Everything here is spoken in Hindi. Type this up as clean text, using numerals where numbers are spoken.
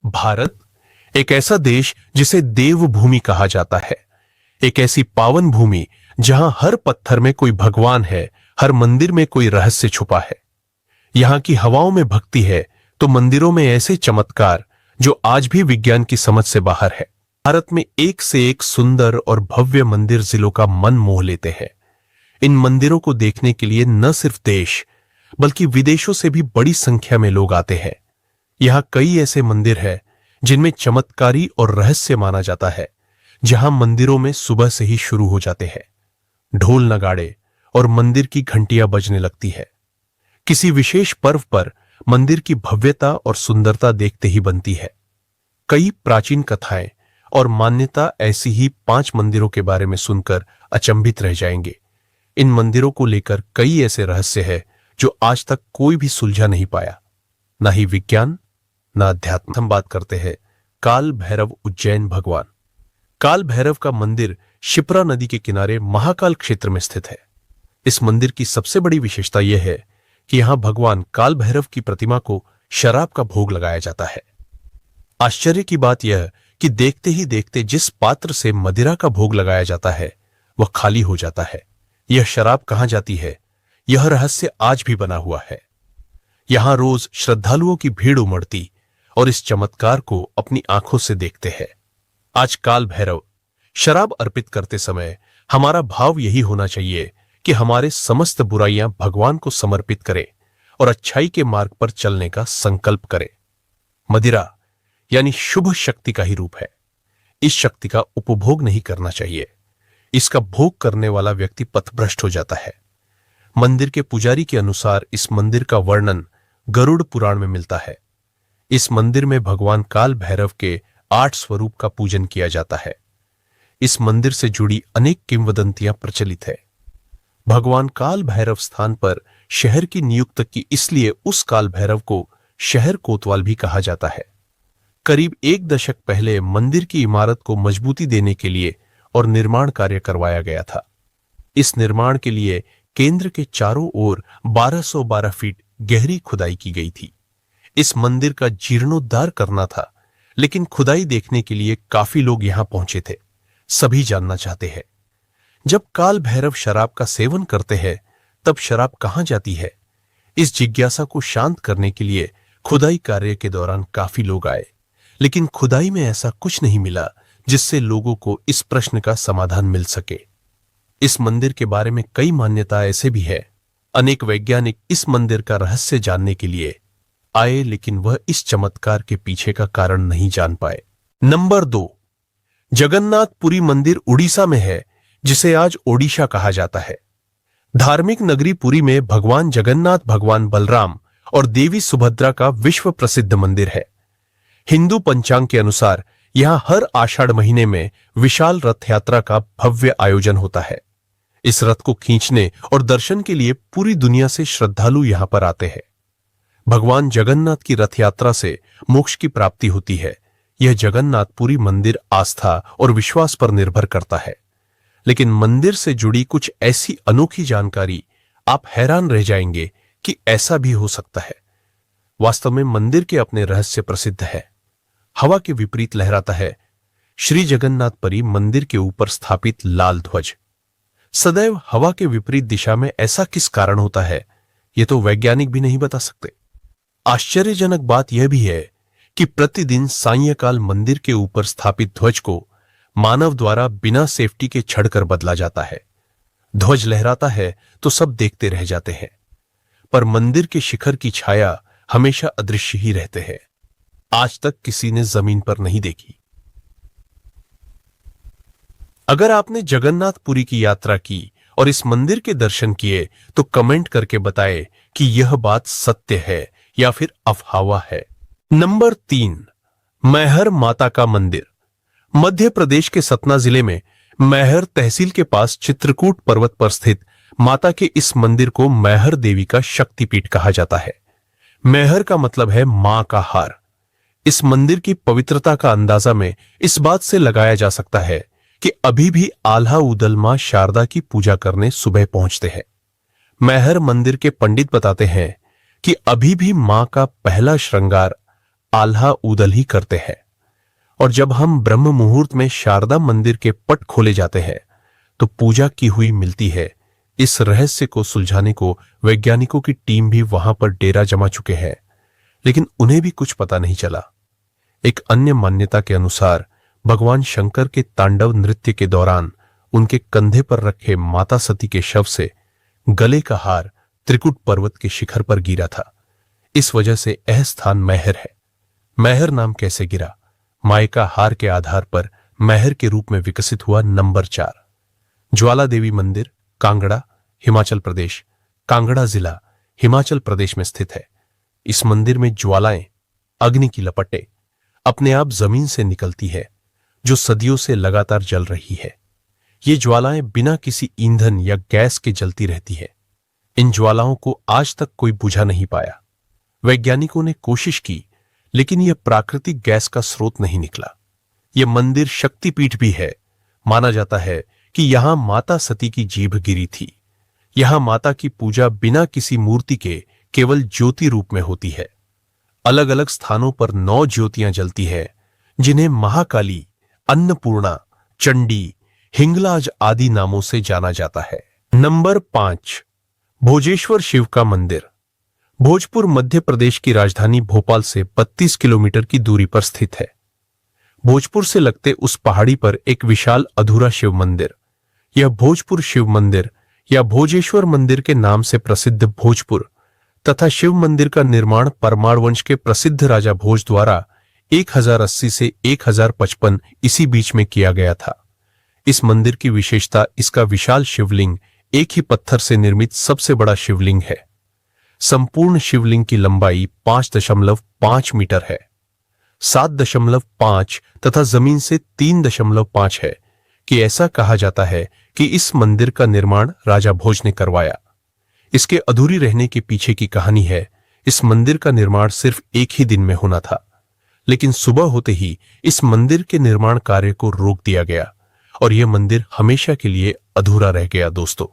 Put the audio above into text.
भारत एक ऐसा देश जिसे देवभूमि कहा जाता है। एक ऐसी पावन भूमि जहां हर पत्थर में कोई भगवान है, हर मंदिर में कोई रहस्य छुपा है। यहां की हवाओं में भक्ति है तो मंदिरों में ऐसे चमत्कार जो आज भी विज्ञान की समझ से बाहर है। भारत में एक से एक सुंदर और भव्य मंदिर जिलों का मन मोह लेते हैं। इन मंदिरों को देखने के लिए न सिर्फ देश बल्कि विदेशों से भी बड़ी संख्या में लोग आते हैं। यहां कई ऐसे मंदिर हैं जिनमें चमत्कारी और रहस्य माना जाता है, जहां मंदिरों में सुबह से ही शुरू हो जाते हैं। ढोल नगाड़े और मंदिर की घंटियां बजने लगती है। किसी विशेष पर्व पर मंदिर की भव्यता और सुंदरता देखते ही बनती है। कई प्राचीन कथाएं और मान्यता ऐसी ही 5 मंदिरों के बारे में सुनकर अचंभित रह जाएंगे। इन मंदिरों को लेकर कई ऐसे रहस्य हैं जो आज तक कोई भी सुलझा नहीं पाया, ना ही विज्ञान ना अध्यात्म। हम बात करते हैं काल भैरव उज्जैन भगवान। काल भैरव का मंदिर शिप्रा नदी के किनारे महाकाल क्षेत्र में स्थित है। इस मंदिर की सबसे बड़ी विशेषता यह है कि यहां भगवान काल भैरव की प्रतिमा को शराब का भोग लगाया जाता है। आश्चर्य की बात यह कि देखते ही देखते जिस पात्र से मदिरा का भोग लगाया जाता है वह खाली हो जाता है। यह शराब कहां जाती है, यह रहस्य आज भी बना हुआ है। यहां रोज श्रद्धालुओं की भीड़ उमड़ती और इस चमत्कार को अपनी आंखों से देखते हैं। आज काल भैरव शराब अर्पित करते समय हमारा भाव यही होना चाहिए कि हमारे समस्त बुराइयां भगवान को समर्पित करें और अच्छाई के मार्ग पर चलने का संकल्प करें। मदिरा यानी शुभ शक्ति का ही रूप है। इस शक्ति का उपभोग नहीं करना चाहिए। इसका भोग करने वाला व्यक्ति पथभ्रष्ट हो जाता है। मंदिर के पुजारी के अनुसार इस मंदिर का वर्णन गरुड़ पुराण में मिलता है। इस मंदिर में भगवान काल भैरव के 8 स्वरूप का पूजन किया जाता है। इस मंदिर से जुड़ी अनेक किंवदंतियां प्रचलित है। भगवान काल भैरव स्थान पर शहर की नियुक्त की, इसलिए उस काल भैरव को शहर कोतवाल भी कहा जाता है। करीब 1 दशक पहले मंदिर की इमारत को मजबूती देने के लिए और निर्माण कार्य करवाया गया था। इस निर्माण के लिए केंद्र के चारों ओर 1212 फीट गहरी खुदाई की गई थी। इस मंदिर का जीर्णोद्धार करना था, लेकिन खुदाई देखने के लिए काफी लोग यहां पहुंचे थे। सभी जानना चाहते हैं, जब काल भैरव शराब का सेवन करते हैं तब शराब कहां जाती है? इस जिज्ञासा को शांत करने के लिए खुदाई कार्य के दौरान काफी लोग आए, लेकिन खुदाई में ऐसा कुछ नहीं मिला जिससे लोगों को इस प्रश्न का समाधान मिल सके। इस मंदिर के बारे में कई मान्यता ऐसे भी है। अनेक वैज्ञानिक इस मंदिर का रहस्य जानने के लिए आए, लेकिन वह इस चमत्कार के पीछे का कारण नहीं जान पाए। नंबर 2, जगन्नाथपुरी मंदिर उड़ीसा में है, जिसे आज ओडिशा कहा जाता है। धार्मिक नगरी पुरी में भगवान जगन्नाथ, भगवान बलराम और देवी सुभद्रा का विश्व प्रसिद्ध मंदिर है। हिंदू पंचांग के अनुसार यहां हर आषाढ़ महीने में विशाल रथ यात्रा का भव्य आयोजन होता है। इस रथ को खींचने और दर्शन के लिए पूरी दुनिया से श्रद्धालु यहां पर आते हैं। भगवान जगन्नाथ की रथ यात्रा से मोक्ष की प्राप्ति होती है। यह जगन्नाथपुरी मंदिर आस्था और विश्वास पर निर्भर करता है, लेकिन मंदिर से जुड़ी कुछ ऐसी अनोखी जानकारी आप हैरान रह जाएंगे कि ऐसा भी हो सकता है। वास्तव में मंदिर के अपने रहस्य प्रसिद्ध है। हवा के विपरीत लहराता है श्री जगन्नाथपुरी मंदिर के ऊपर स्थापित लाल ध्वज। सदैव हवा के विपरीत दिशा में ऐसा किस कारण होता है, यह तो वैज्ञानिक भी नहीं बता सकते। आश्चर्यजनक बात यह भी है कि प्रतिदिन सायंकाल मंदिर के ऊपर स्थापित ध्वज को मानव द्वारा बिना सेफ्टी के छड़कर बदला जाता है। ध्वज लहराता है तो सब देखते रह जाते हैं, पर मंदिर के शिखर की छाया हमेशा अदृश्य ही रहते हैं। आज तक किसी ने जमीन पर नहीं देखी। अगर आपने जगन्नाथपुरी की यात्रा की और इस मंदिर के दर्शन किए तो कमेंट करके बताएं कि यह बात सत्य है या फिर अफवाह है। नंबर 3, मैहर माता का मंदिर। मध्य प्रदेश के सतना जिले में मैहर तहसील के पास चित्रकूट पर्वत पर स्थित माता के इस मंदिर को मैहर देवी का शक्तिपीठ कहा जाता है। मैहर का मतलब है मां का हार। इस मंदिर की पवित्रता का अंदाजा में इस बात से लगाया जा सकता है कि अभी भी आल्हा उदल मां शारदा की पूजा करने सुबह पहुंचते हैं। मैहर मंदिर के पंडित बताते हैं कि अभी भी मां का पहला श्रृंगार आल्हा उदल ही करते हैं। और जब हम ब्रह्म मुहूर्त में शारदा मंदिर के पट खोले जाते हैं तो पूजा की हुई मिलती है। इस रहस्य को सुलझाने को वैज्ञानिकों की टीम भी वहां पर डेरा जमा चुके हैं, लेकिन उन्हें भी कुछ पता नहीं चला। एक अन्य मान्यता के अनुसार भगवान शंकर के तांडव नृत्य के दौरान उनके कंधे पर रखे माता सती के शव से गले का हार त्रिकुट पर्वत के शिखर पर गिरा था। इस वजह से यह स्थान मैहर है। मैहर नाम कैसे गिरा? माय का हार के आधार पर मैहर के रूप में विकसित हुआ। नंबर 4, ज्वाला देवी मंदिर, कांगड़ा, हिमाचल प्रदेश। कांगड़ा जिला हिमाचल प्रदेश में स्थित है। इस मंदिर में ज्वालाएं, अग्नि की लपटें अपने आप जमीन से निकलती है, जो सदियों से लगातार जल रही है। ये ज्वालाएं बिना किसी ईंधन या गैस के जलती रहती है। इन ज्वालाओं को आज तक कोई बुझा नहीं पाया। वैज्ञानिकों ने कोशिश की, लेकिन यह प्राकृतिक गैस का स्रोत नहीं निकला। यह मंदिर शक्तिपीठ भी है। माना जाता है कि यहां माता सती की जीभ गिरी थी। यहां माता की पूजा बिना किसी मूर्ति के केवल ज्योति रूप में होती है। अलग अलग स्थानों पर 9 ज्योतियां जलती है, जिन्हें महाकाली, अन्नपूर्णा, चंडी, हिंगलाज आदि नामों से जाना जाता है। नंबर 5, भोजेश्वर शिव का मंदिर। भोजपुर मध्य प्रदेश की राजधानी भोपाल से 32 किलोमीटर की दूरी पर स्थित है। भोजपुर से लगते उस पहाड़ी पर एक विशाल अधूरा शिव मंदिर, यह भोजपुर शिव मंदिर या भोजेश्वर मंदिर के नाम से प्रसिद्ध भोजपुर तथा शिव मंदिर का निर्माण परमार वंश के प्रसिद्ध राजा भोज द्वारा 1080 से 1055 इसी बीच में किया गया था। इस मंदिर की विशेषता इसका विशाल शिवलिंग एक ही पत्थर से निर्मित सबसे बड़ा शिवलिंग है। संपूर्ण शिवलिंग की लंबाई 5.5 मीटर है, 7.5 तथा जमीन से 3.5 है। कि ऐसा कहा जाता है कि इस मंदिर का निर्माण राजा भोज ने करवाया। इसके अधूरी रहने के पीछे की कहानी है, इस मंदिर का निर्माण सिर्फ एक ही दिन में होना था, लेकिन सुबह होते ही इस मंदिर के निर्माण कार्य को रोक दिया गया और यह मंदिर हमेशा के लिए अधूरा रह गया। दोस्तों,